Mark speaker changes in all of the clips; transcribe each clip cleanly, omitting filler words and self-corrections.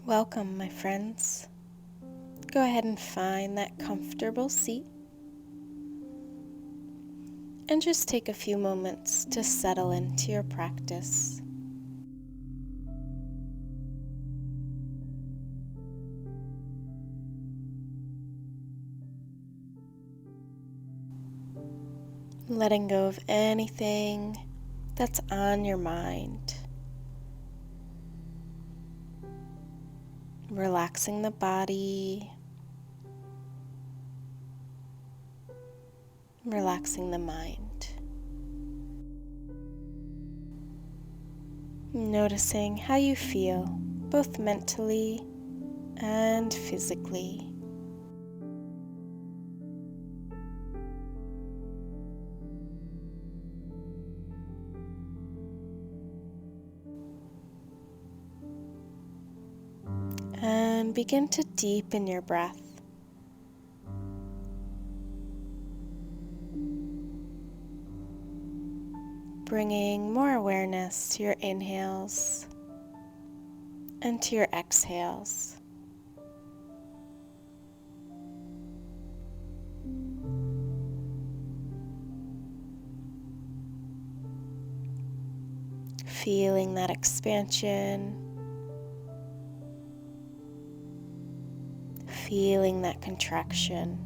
Speaker 1: Welcome, my friends. Go ahead and find that comfortable seat and just take a few moments to settle into your practice. Letting go of anything that's on your mind. Relaxing the body. Relaxing the mind. Noticing how you feel, both mentally and physically. And begin to deepen your breath. Bringing more awareness to your inhales and to your exhales. Feeling that expansion. Feeling that contraction.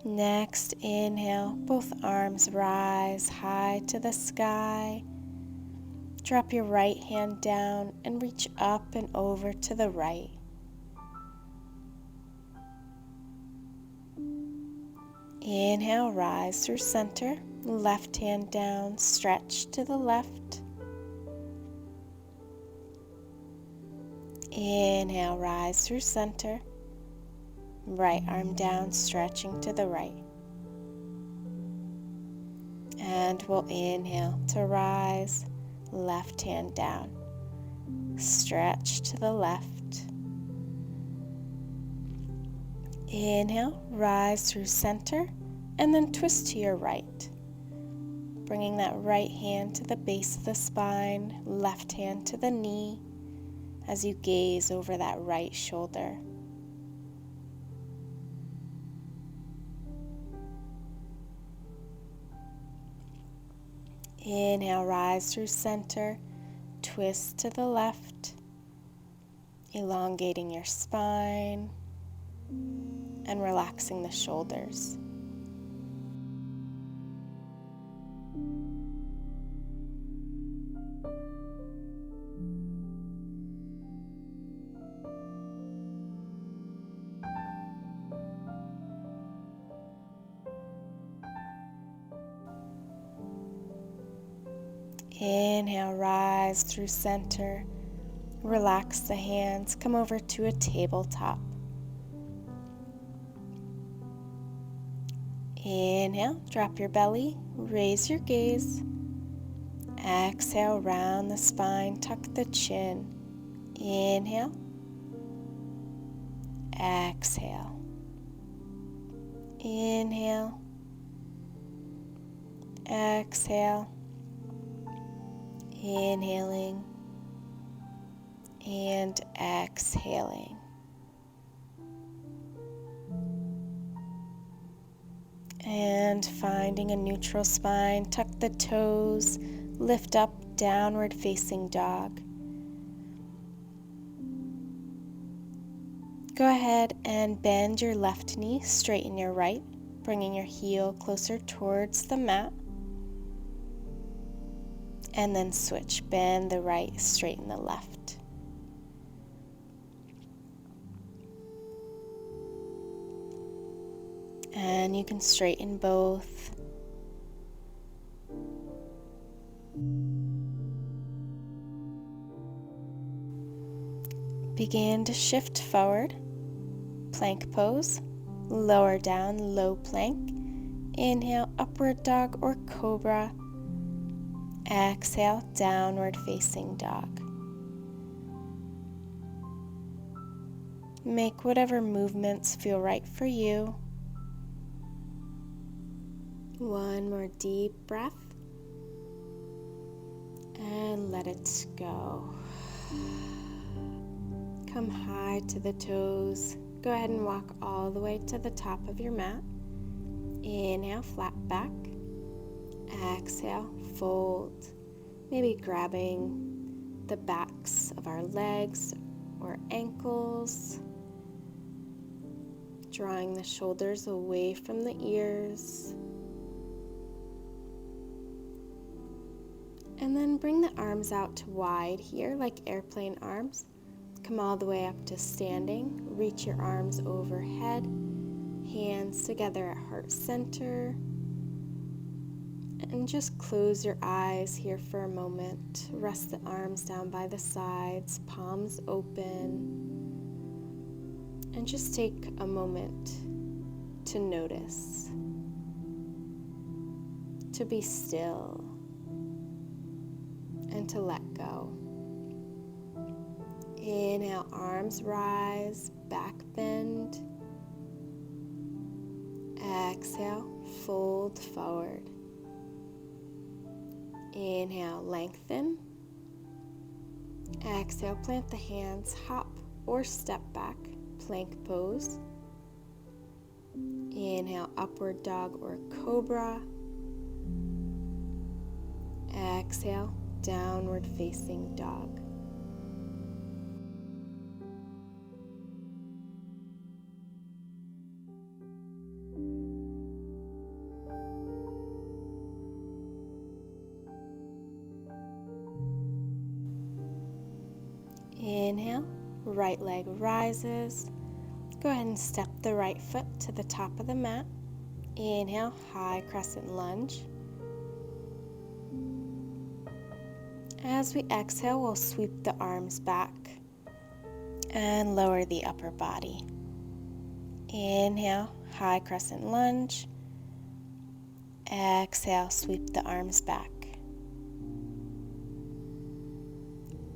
Speaker 1: Next, inhale, both arms rise high to the sky. Drop your right hand down and reach up and over to the right. Inhale, rise through center. Left hand down, stretch to the left. Inhale, rise through center. Right arm down, stretching to the right. And we'll inhale to rise, left hand down, stretch to the left. Inhale, rise through center, and then twist to your right. Bringing that right hand to the base of the spine, left hand to the knee, as you gaze over that right shoulder. Inhale, rise through center, twist to the left, elongating your spine and relaxing the shoulders. Inhale, rise through center. Relax the hands, come over to a tabletop. Inhale, drop your belly, raise your gaze. Exhale, round the spine, tuck the chin. Inhale. Exhale. Inhale. Exhale. Inhaling and exhaling. And finding a neutral spine, tuck the toes, lift up, downward facing dog. Go ahead and bend your left knee, straighten your right, bringing your heel closer towards the mat. And then switch, bend the right, straighten the left. And you can straighten both. Begin to shift forward, plank pose, lower down, low plank. Inhale, upward dog or cobra. Exhale, downward facing dog. Make whatever movements feel right for you. One more deep breath. And let it go. Come high to the toes. Go ahead and walk all the way to the top of your mat. Inhale, flat back. Exhale, fold. Maybe grabbing the backs of our legs or ankles. Drawing the shoulders away from the ears. And then bring the arms out wide here like airplane arms. Come all the way up to standing. Reach your arms overhead. Hands together at heart center. And just close your eyes here for a moment. Rest the arms down by the sides, palms open. And just take a moment to notice, to be still, and to let go. Inhale, arms rise, back bend. Exhale, fold forward. Inhale, lengthen. Exhale, plant the hands, hop or step back, plank pose. Inhale, upward dog or cobra. Exhale, downward facing dog. Inhale, right leg rises. Go ahead and step the right foot to the top of the mat. Inhale, high crescent lunge. As we exhale, we'll sweep the arms back and lower the upper body. Inhale, high crescent lunge. Exhale, sweep the arms back.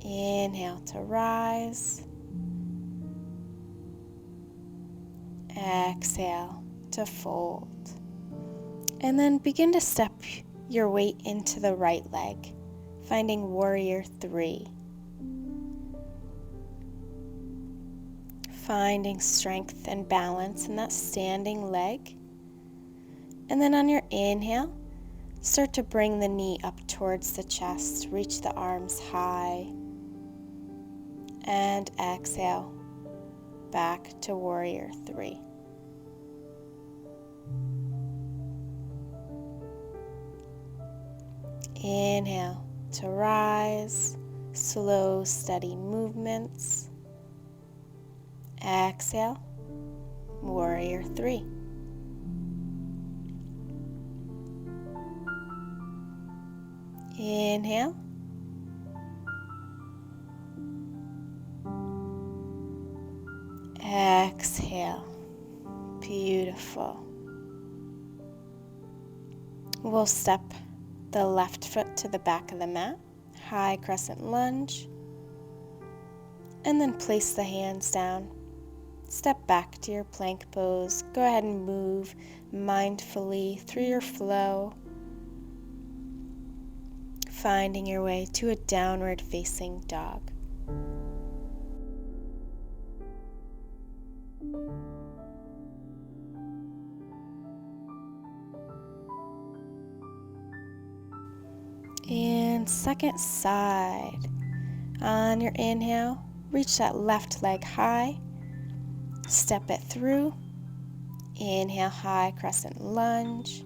Speaker 1: Inhale to rise. Exhale to fold. And then begin to step your weight into the right leg, finding warrior 3. Finding strength and balance in that standing leg. And then on your inhale, start to bring the knee up towards the chest. Reach the arms high. And exhale, back to warrior 3. Inhale to rise, slow, steady movements. Exhale, warrior 3. Inhale. Exhale. Beautiful. We'll step the left foot to the back of the mat, high crescent lunge, and then place the hands down. Step back to your plank pose. Go ahead and move mindfully through your flow, finding your way to a downward facing dog. And second side. On your inhale, reach that left leg high. Step it through. Inhale, high crescent lunge.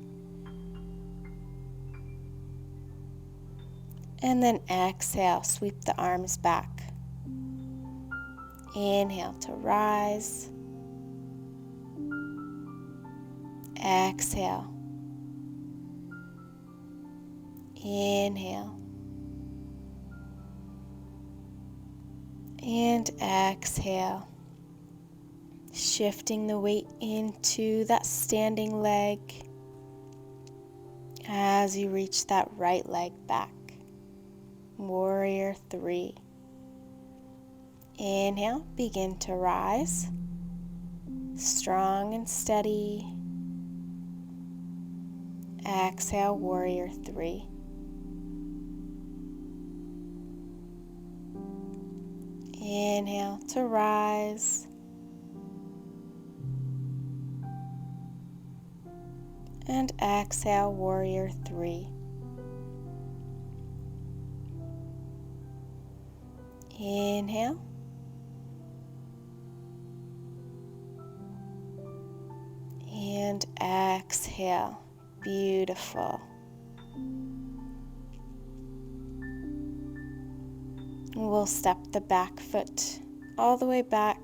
Speaker 1: And then exhale, sweep the arms back. Inhale to rise. Exhale. Inhale. And exhale. Shifting the weight into that standing leg as you reach that right leg back. warrior 3. Inhale, begin to rise, strong and steady. Exhale, warrior 3. Inhale to rise. And exhale, warrior 3. Inhale. And exhale. Beautiful. We'll step the back foot all the way back.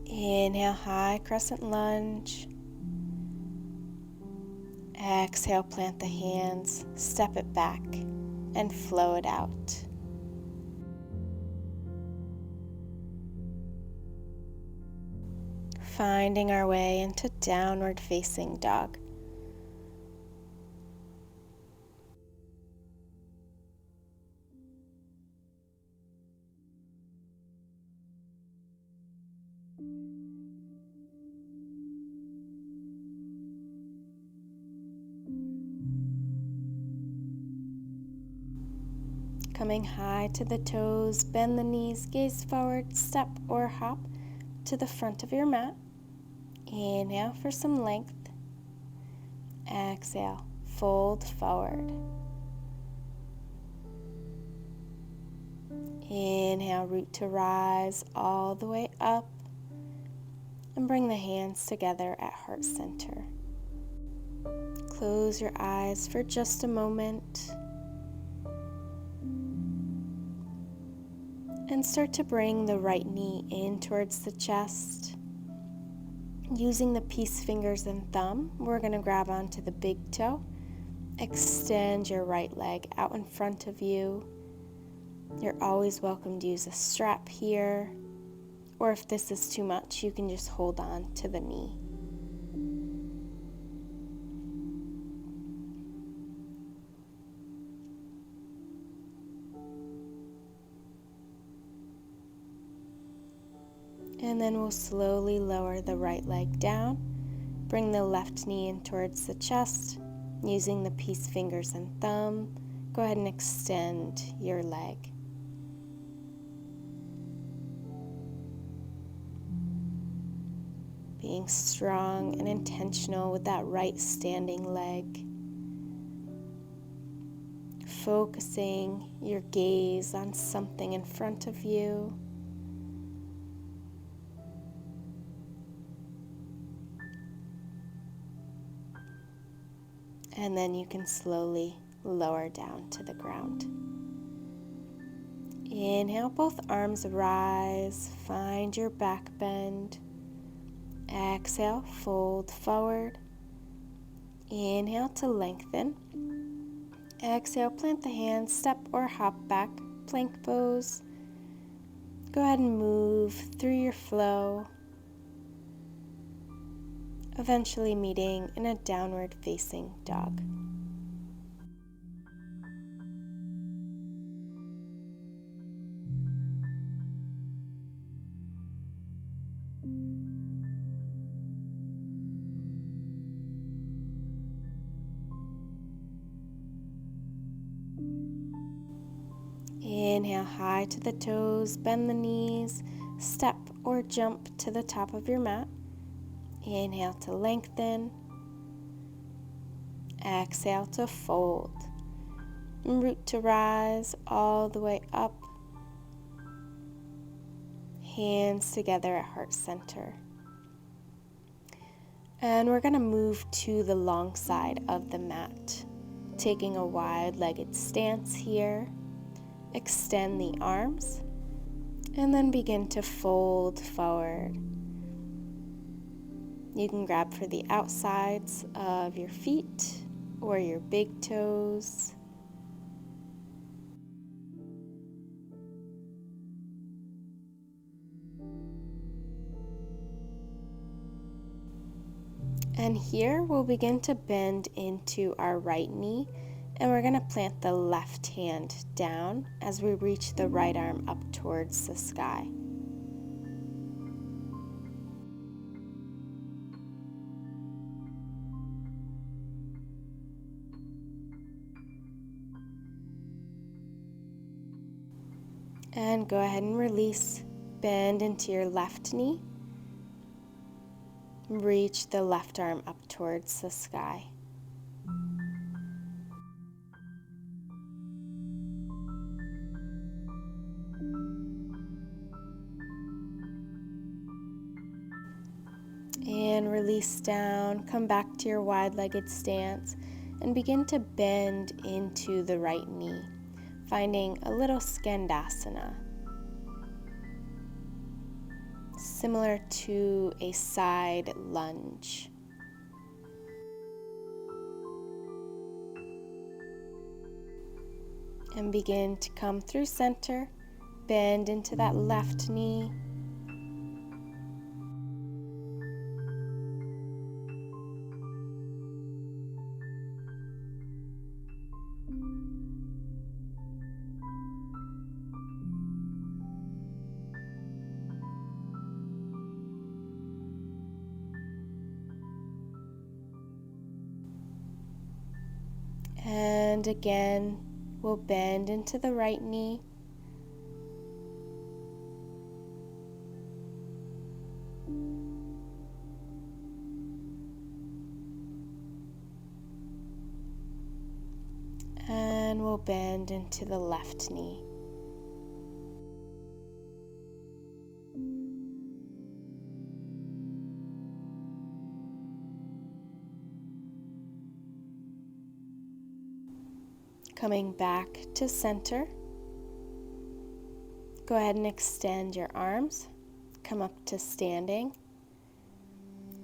Speaker 1: Inhale, high crescent lunge. Exhale, plant the hands, step it back, and flow it out. Finding our way into downward facing dog. Coming high to the toes, bend the knees, gaze forward, step or hop to the front of your mat. Inhale for some length. Exhale, fold forward. Inhale, root to rise all the way up. And bring the hands together at heart center. Close your eyes for just a moment. And start to bring the right knee in towards the chest. Using the peace fingers and thumb, we're going to grab onto the big toe. Extend your right leg out in front of you. You're always welcome to use a strap here, or if this is too much, you can just hold on to the knee. And then we'll slowly lower the right leg down. Bring the left knee in towards the chest. Using the peace fingers and thumb, go ahead and extend your leg. Being strong and intentional with that right standing leg. Focusing your gaze on something in front of you. And then you can slowly lower down to the ground. Inhale, both arms rise, find your back bend. Exhale, fold forward. Inhale to lengthen. Exhale, plant the hands, step or hop back, plank pose. Go ahead and move through your flow, eventually meeting in a downward facing dog. Inhale high to the toes, bend the knees, step or jump to the top of your mat. Inhale to lengthen. Exhale to fold. Root to rise all the way up. Hands together at heart center. And we're going to move to the long side of the mat, taking a wide-legged stance here. Extend the arms, and then begin to fold forward. You can grab for the outsides of your feet or your big toes. And here we'll begin to bend into our right knee And we're going to plant the left hand down as we reach the right arm up towards the sky. And go ahead and release. Bend into your left knee. Reach the left arm up towards the sky. And release down. Come back to your wide-legged stance and begin to bend into the right knee, finding a little skandasana, similar to a side lunge. And begin to come through center, bend into that left knee. And again, we'll bend into the right knee. And we'll bend into the left knee. Coming back to center. Go ahead and extend your arms. Come up to standing.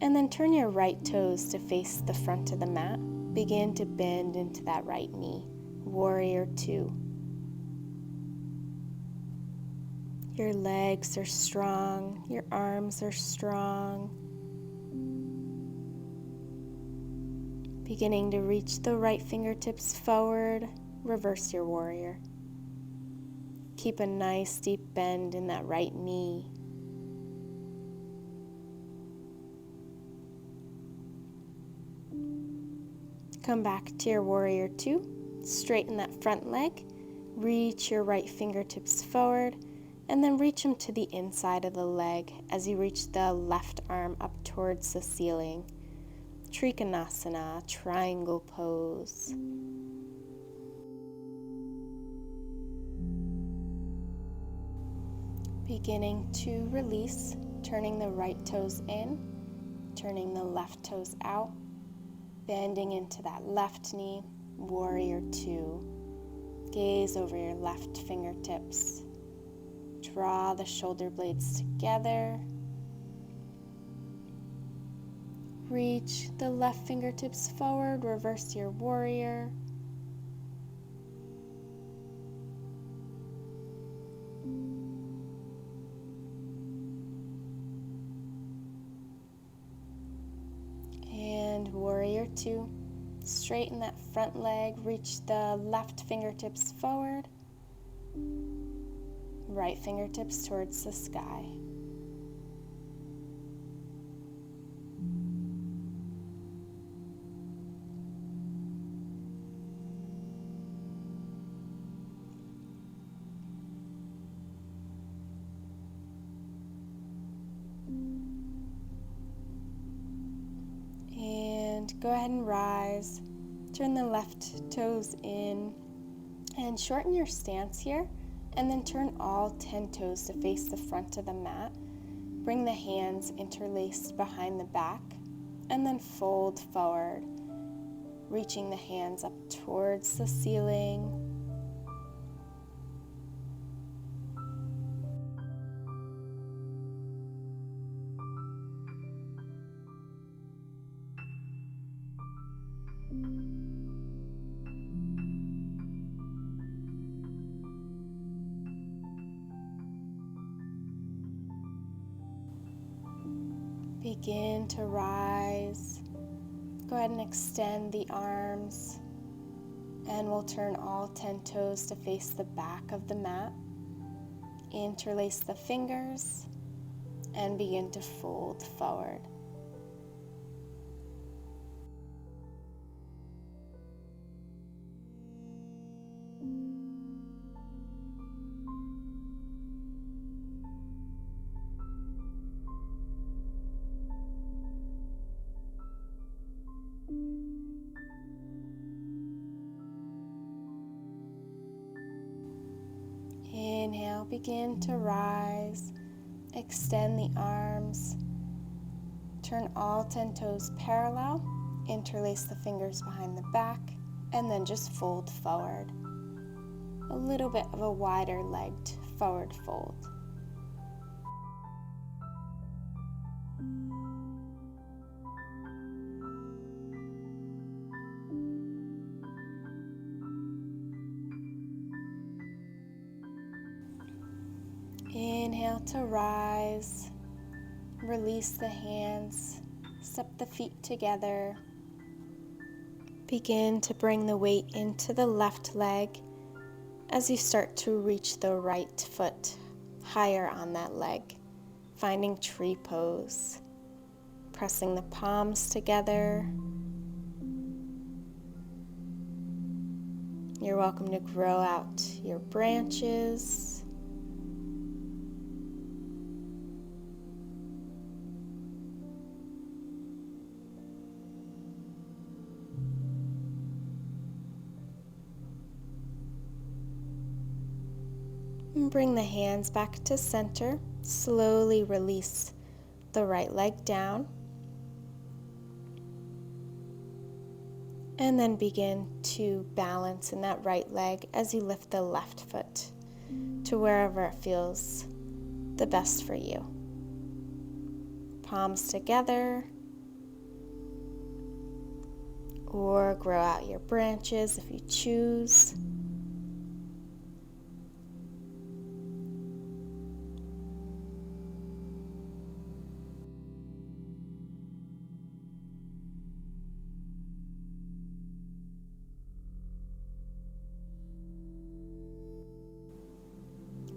Speaker 1: And then turn your right toes to face the front of the mat. Begin to bend into that right knee. Warrior two. Your legs are strong. Your arms are strong. Beginning to reach the right fingertips forward. Reverse your warrior. Keep a nice deep bend in that right knee. Come back to your warrior two. Straighten that front leg. Reach your right fingertips forward and then reach them to the inside of the leg as you reach the left arm up towards the ceiling. Trikonasana, triangle pose. Beginning to release, turning the right toes in, turning the left toes out, bending into that left knee, warrior two. Gaze over your left fingertips. Draw the shoulder blades together. Reach the left fingertips forward, reverse your warrior. And warrior two. Straighten that front leg, reach the left fingertips forward, right fingertips towards the sky. And go ahead and rise. Turn the left toes in and shorten your stance here, and then turn all 10 toes to face the front of the mat. Bring the hands interlaced behind the back and then fold forward, reaching the hands up towards the ceiling. Begin to rise. Go ahead and extend the arms And we'll turn all 10 toes to face the back of the mat. Interlace the fingers and begin to fold forward. Inhale, begin to rise, extend the arms, turn all 10 toes parallel, interlace the fingers behind the back, and then just fold forward. A little bit of a wider legged forward fold. Inhale to rise, release the hands, step the feet together. Begin to bring the weight into the left leg as you start to reach the right foot higher on that leg, finding tree pose, pressing the palms together. You're welcome to grow out your branches. And bring the hands back to center. Slowly release the right leg down. And then begin to balance in that right leg as you lift the left foot to wherever it feels the best for you. Palms together, or grow out your branches if you choose.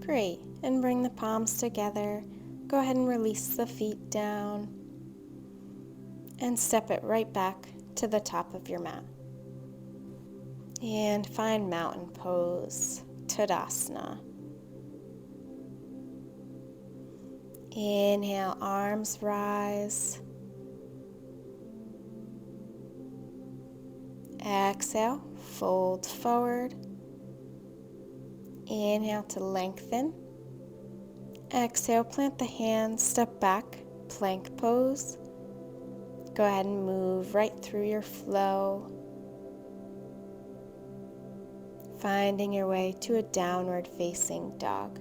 Speaker 1: Great, and bring the palms together. Go ahead and release the feet down and step it right back to the top of your mat. And find mountain pose, Tadasana. Inhale, arms rise. Exhale, fold forward. Inhale to lengthen. Exhale, plant the hands, step back, plank pose. Go ahead and move right through your flow, finding your way to a downward facing dog.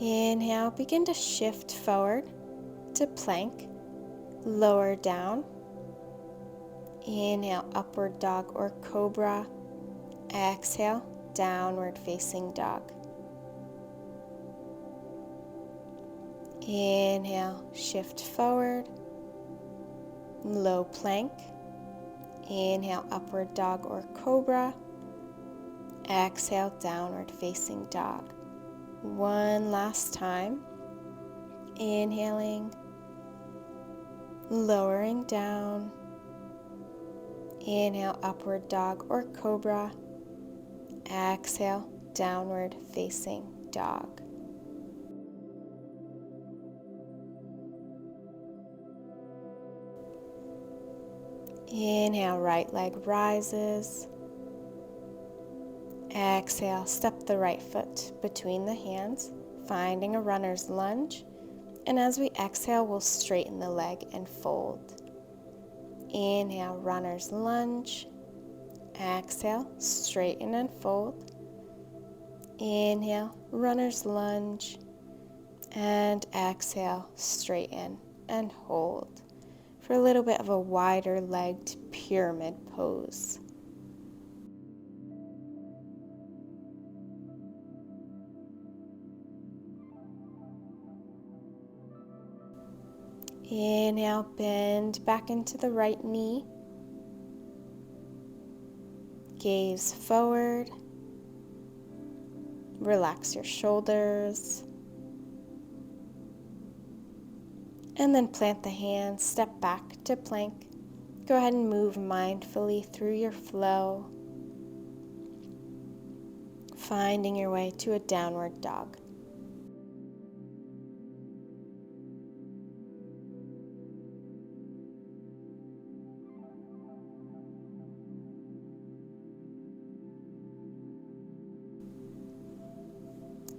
Speaker 1: Inhale, begin to shift forward to plank, lower down. Inhale, upward dog or cobra. Exhale, downward facing dog. Inhale, shift forward, low plank. Inhale, upward dog or cobra. Exhale, downward facing dog. One last time. Inhaling, lowering down. Inhale, upward dog or cobra. Exhale, downward facing dog. Inhale, right leg rises. Exhale, step the right foot between the hands, finding a runner's lunge. And as we exhale, we'll straighten the leg and fold. Inhale, runner's lunge. Exhale, straighten and fold. Inhale, runner's lunge. And exhale, straighten and hold for a little bit of a wider legged pyramid pose. Inhale, bend back into the right knee. Gaze forward. Relax your shoulders. And then plant the hands, step back to plank. Go ahead and move mindfully through your flow, finding your way to a downward dog.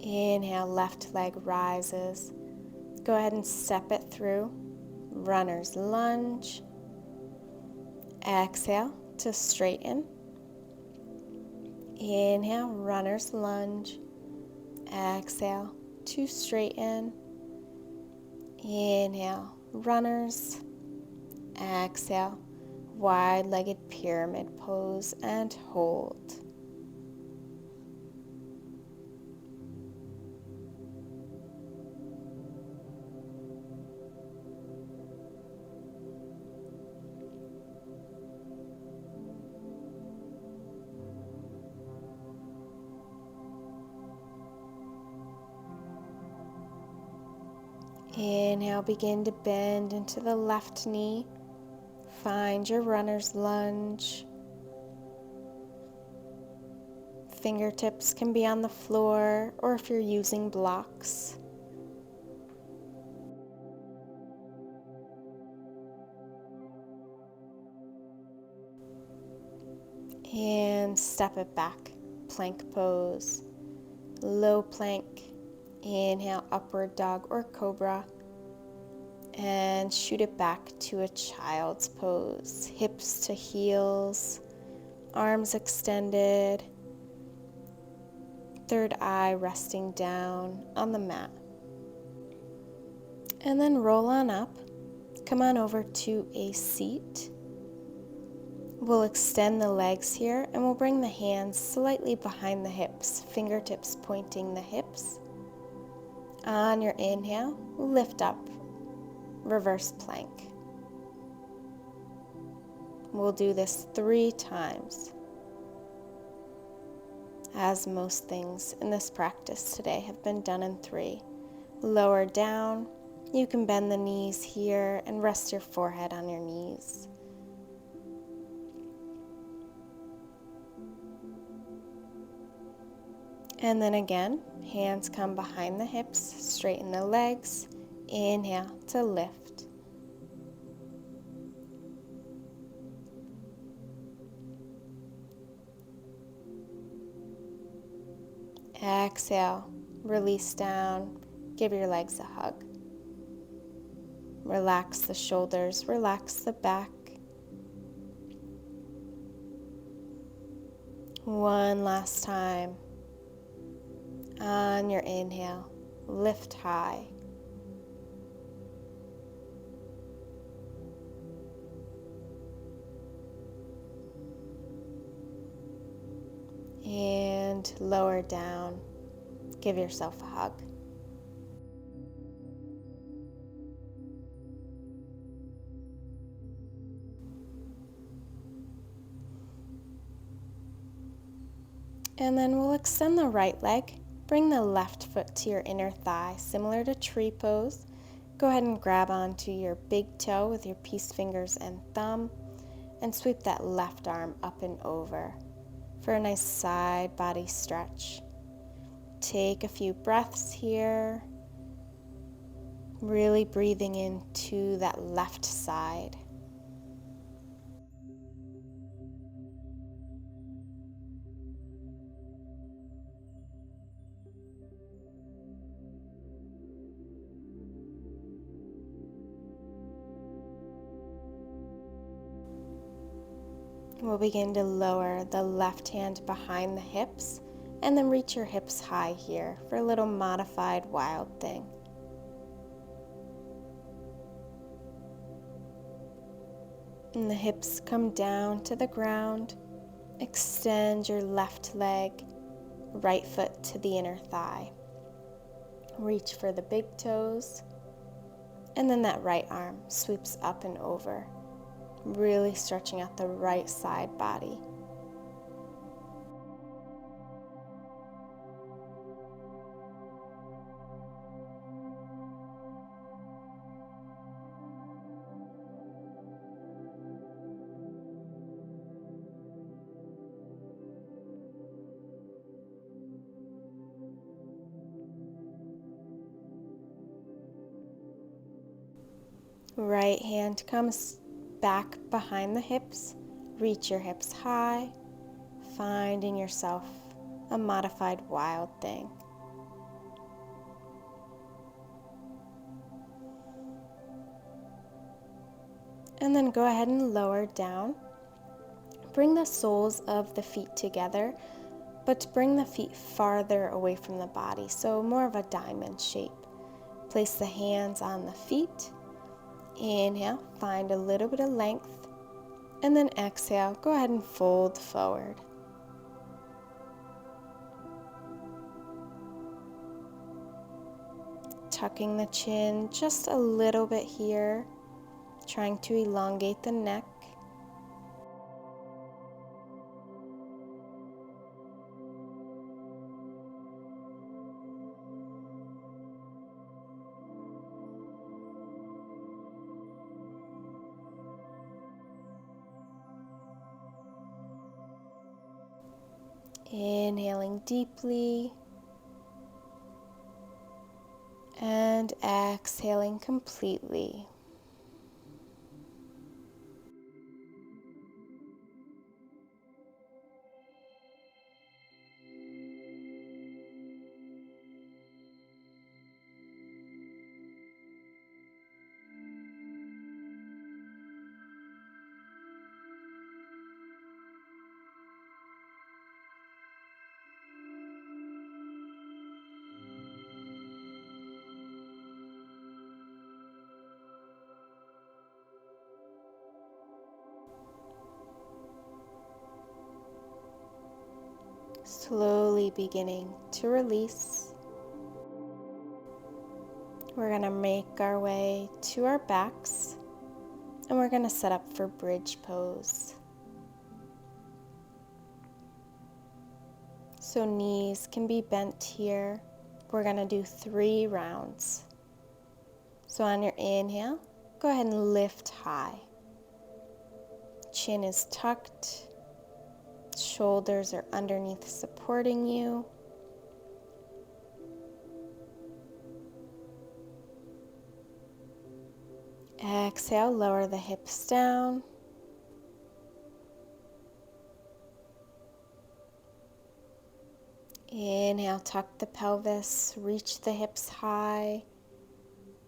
Speaker 1: Inhale, left leg rises. Go ahead and step it through. Runner's lunge. Exhale to straighten. Inhale, runner's lunge. Exhale to straighten. Inhale, runners. Exhale, wide-legged pyramid pose and hold. Inhale, begin to bend into the left knee. Find your runner's lunge. Fingertips can be on the floor, or if you're using blocks. And step it back, plank pose. Low plank. Inhale, upward dog or cobra. And shoot it back to a child's pose. Hips to heels, arms extended, third eye resting down on the mat. And then roll on up. Come on over to a seat. We'll extend the legs here and we'll bring the hands slightly behind the hips, fingertips pointing the hips. On your inhale, lift up, reverse plank. We'll do this 3 times. As most things in this practice today have been done in 3. Lower down, you can bend the knees here and rest your forehead on your knees. And then again, hands come behind the hips, straighten the legs. Inhale to lift. Exhale, release down, give your legs a hug. Relax the shoulders, relax the back. One last time. On your inhale, lift high. And lower down. Give yourself a hug. And then we'll extend the right leg. Bring the left foot to your inner thigh, similar to tree pose. Go ahead and grab onto your big toe with your peace fingers and thumb and sweep that left arm up and over for a nice side body stretch. Take a few breaths here, really breathing into that left side. We'll begin to lower the left hand behind the hips and then reach your hips high here for a little modified wild thing. And the hips come down to the ground. Extend your left leg, right foot to the inner thigh. Reach for the big toes And then that right arm sweeps up and over, really stretching out the right side body. Right hand comes back behind the hips. Reach your hips high, finding yourself a modified wild thing. And then go ahead and lower down. Bring the soles of the feet together, but bring the feet farther away from the body, so more of a diamond shape. Place the hands on the feet. Inhale, find a little bit of length, and then exhale, go ahead and fold forward. Tucking the chin just a little bit here, trying to elongate the neck. Inhaling deeply and exhaling completely. Slowly beginning to release. We're going to make our way to our backs, and we're going to set up for bridge pose. So knees can be bent here. We're going to do 3 rounds. So on your inhale, go ahead and lift high. Chin is tucked. Shoulders are underneath supporting you. Exhale, lower the hips down. Inhale, tuck the pelvis, reach the hips high.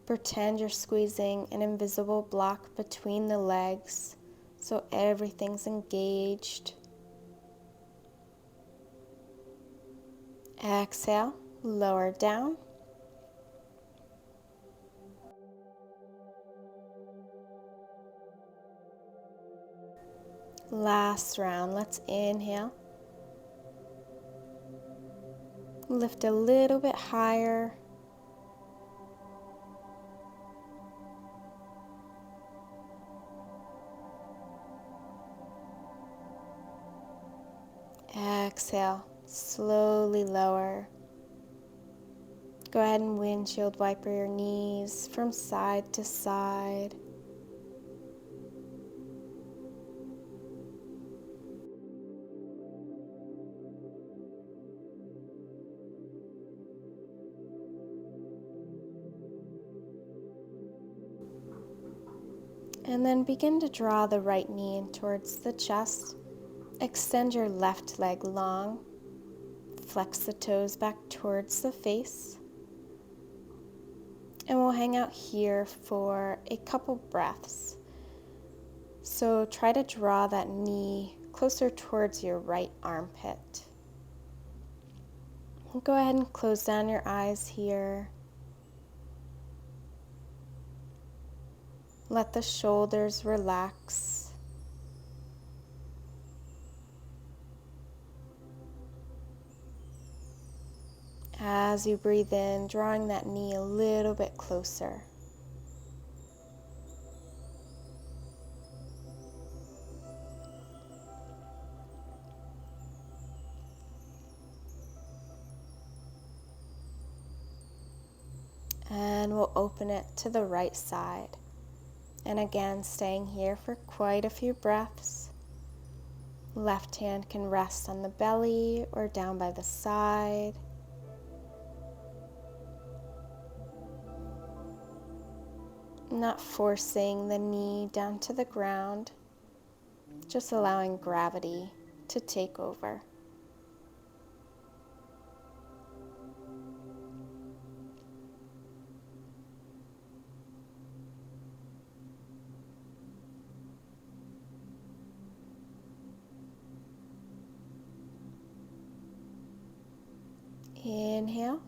Speaker 1: Pretend you're squeezing an invisible block between the legs so everything's engaged. Exhale, lower down. Last round, let's inhale. Lift a little bit higher. Exhale, slowly lower. Go ahead and windshield wiper your knees from side to side. And then begin to draw the right knee in towards the chest. Extend your left leg long. Flex the toes back towards the face. And we'll hang out here for a couple breaths. So try to draw that knee closer towards your right armpit. Go ahead and close down your eyes here. Let the shoulders relax. As you breathe in, drawing that knee a little bit closer. And we'll open it to the right side. And again, staying here for quite a few breaths. Left hand can rest on the belly or down by the side. Not forcing the knee down to the ground, just allowing gravity to take over. Inhale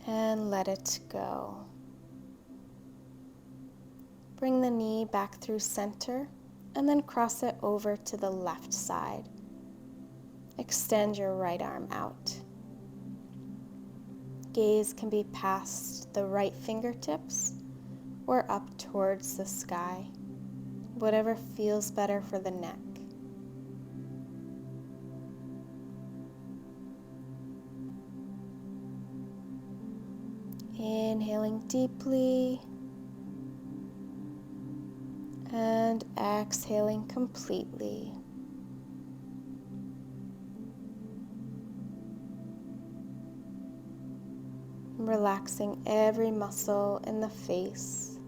Speaker 1: and let it go. Bring the knee back through center and then cross it over to the left side. Extend your right arm out. Gaze can be past the right fingertips or up towards the sky, whatever feels better for the neck. Inhaling deeply and exhaling completely. Relaxing every muscle in the face.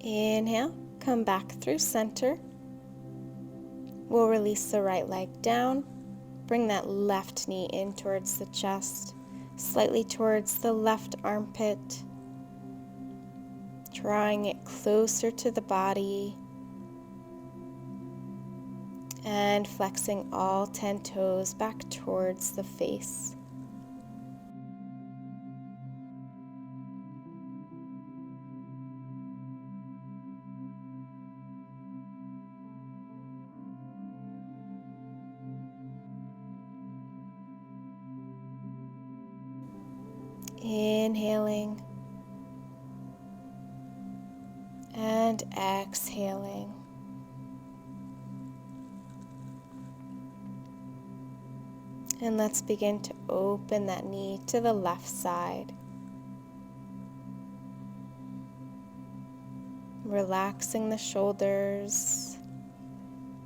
Speaker 1: Inhale, come back through center. We'll release the right leg down. Bring that left knee in towards the chest, slightly towards the left armpit. Drawing it closer to the body. And flexing all 10 toes back towards the face. Inhaling and exhaling. And let's begin to open that knee to the left side. Relaxing the shoulders,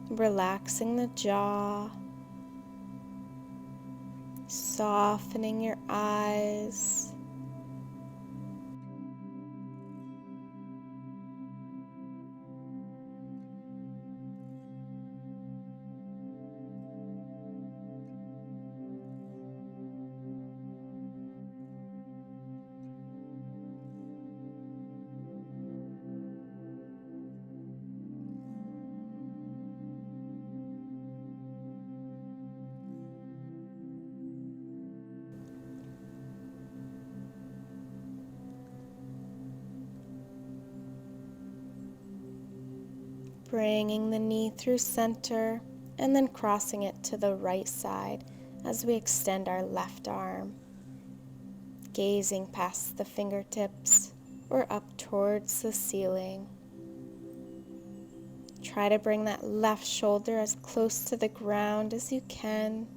Speaker 1: relaxing the jaw, softening your eyes. Bringing the knee through center and then crossing it to the right side as we extend our left arm. Gazing past the fingertips or up towards the ceiling. Try to bring that left shoulder as close to the ground as you can.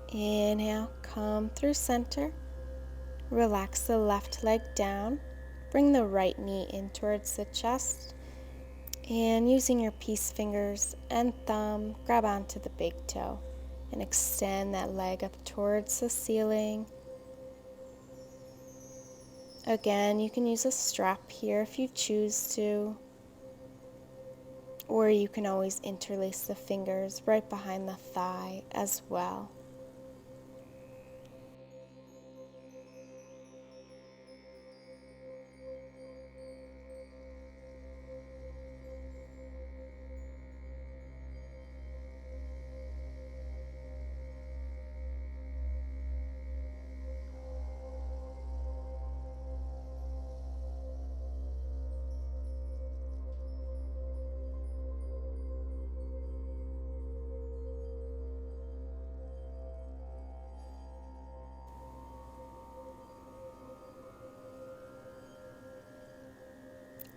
Speaker 1: Inhale, come through center. Relax the left leg down. Bring the right knee in towards the chest. And using your peace fingers and thumb, grab onto the big toe and extend that leg up towards the ceiling. Again, you can use a strap here if you choose to. Or you can always interlace the fingers right behind the thigh as well.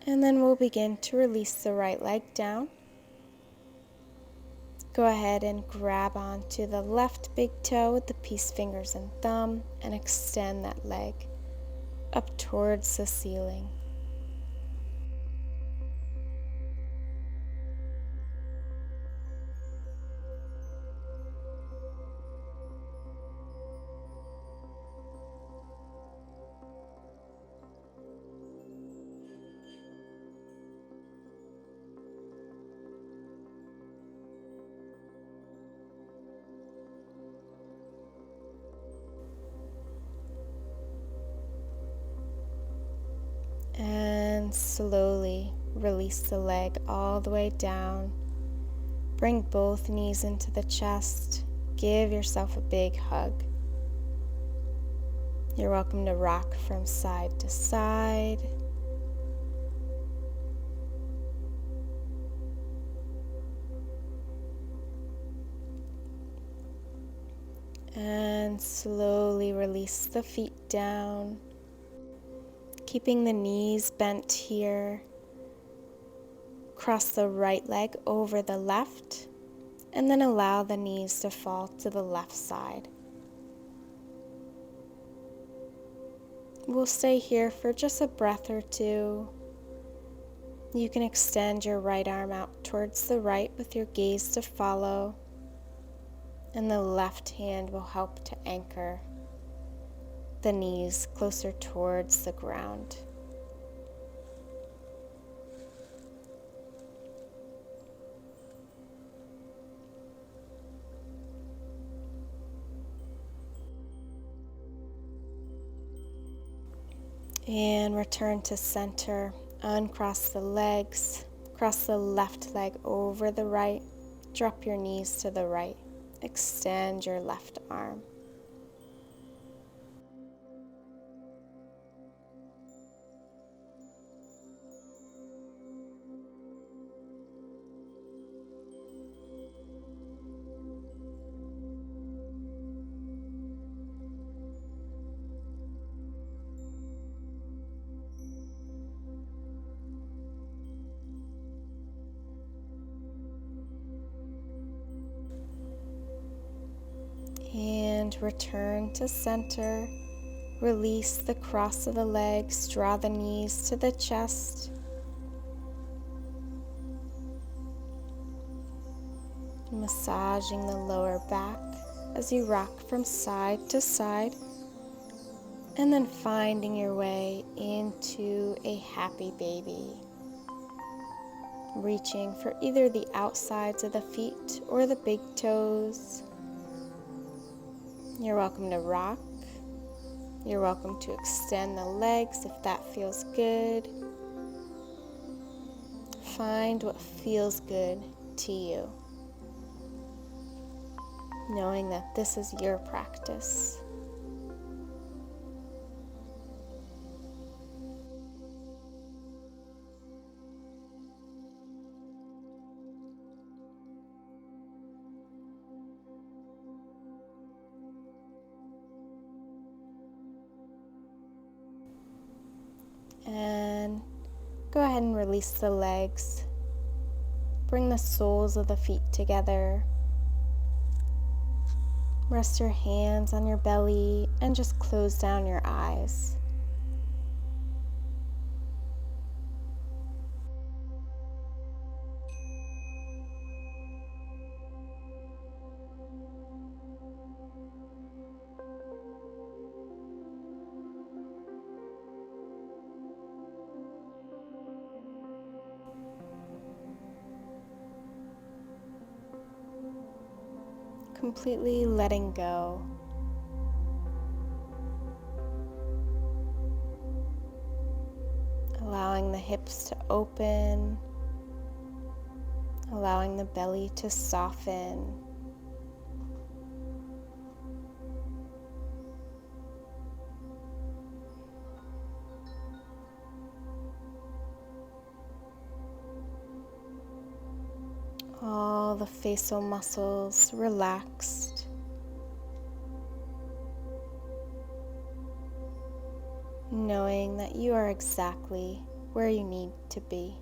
Speaker 1: And then we'll begin to release the right leg down. Go ahead and grab onto the left big toe with the peace fingers and thumb and extend that leg up towards the ceiling. And slowly release the leg all the way down. Bring both knees into the chest. Give yourself a big hug. You're welcome to rock from side to side. And slowly release the feet down. Keeping the knees bent here. Cross the right leg over the left, and then allow the knees to fall to the left side. We'll stay here for just a breath or two. You can extend your right arm out towards the right with your gaze to follow, and the left hand will help to anchor the knees closer towards the ground. And return to center. Uncross the legs. Cross the left leg over the right. Drop your knees to the right. Extend your left arm. And return to center. Release the cross of the legs. Draw the knees to the chest. Massaging the lower back as you rock from side to side. And then finding your way into a happy baby. Reaching for either the outsides of the feet or the big toes. You're welcome to rock. You're welcome to extend the legs if that feels good. Find what feels good to you, knowing that this is your practice. And go ahead and release the legs. Bring the soles of the feet together. Rest your hands on your belly and just close down your eyes. completely letting go. Allowing the hips to open, allowing the belly to soften. All the facial muscles relaxed. Knowing that you are exactly where you need to be.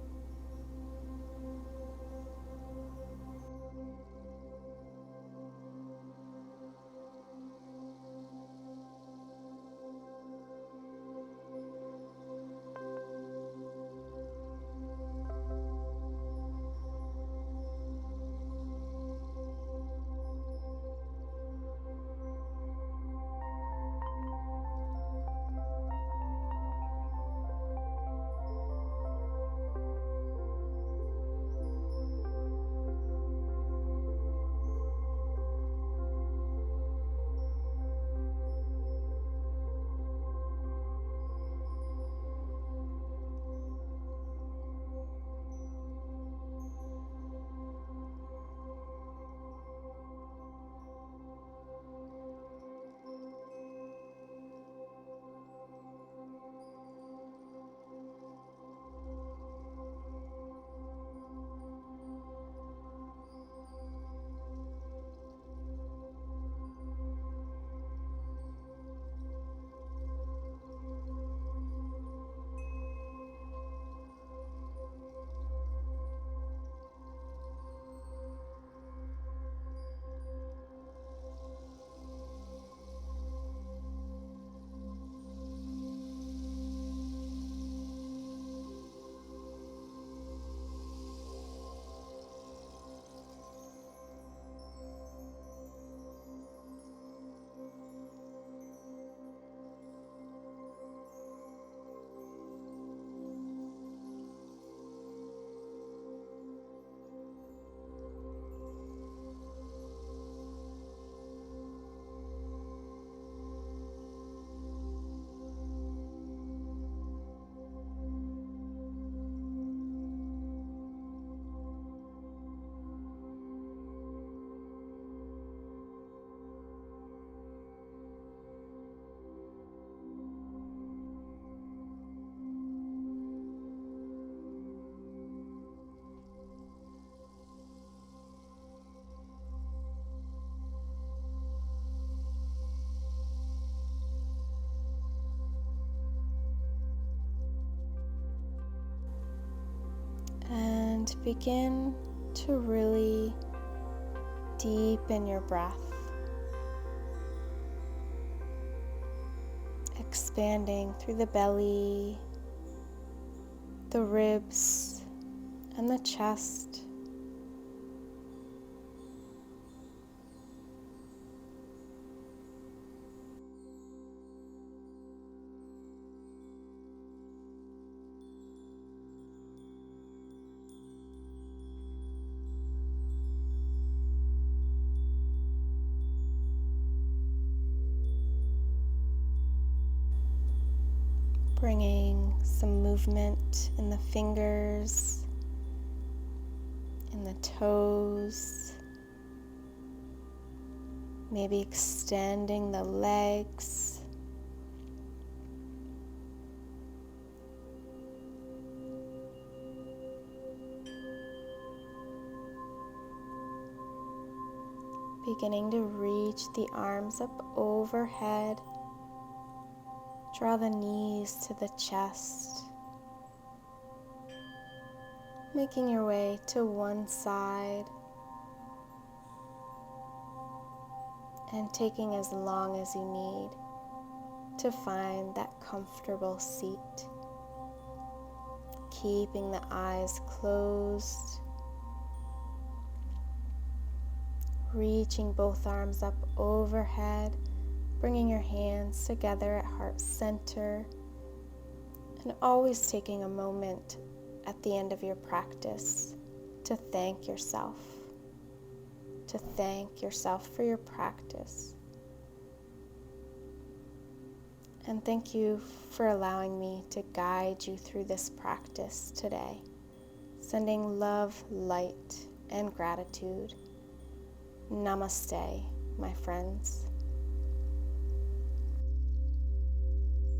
Speaker 1: And begin to really deepen your breath, expanding through the belly, the ribs, and the chest. Bringing some movement in the fingers, in the toes, maybe extending the legs. Beginning to reach the arms up overhead. Draw the knees to the chest, making your way to one side and taking as long as you need to find that comfortable seat. Keeping the eyes closed, reaching both arms up overhead, bringing your hands together at heart center, and always taking a moment at the end of your practice to thank yourself. to thank yourself for your practice. And thank you for allowing me to guide you through this practice today, sending love, light, and gratitude. Namaste, my friends.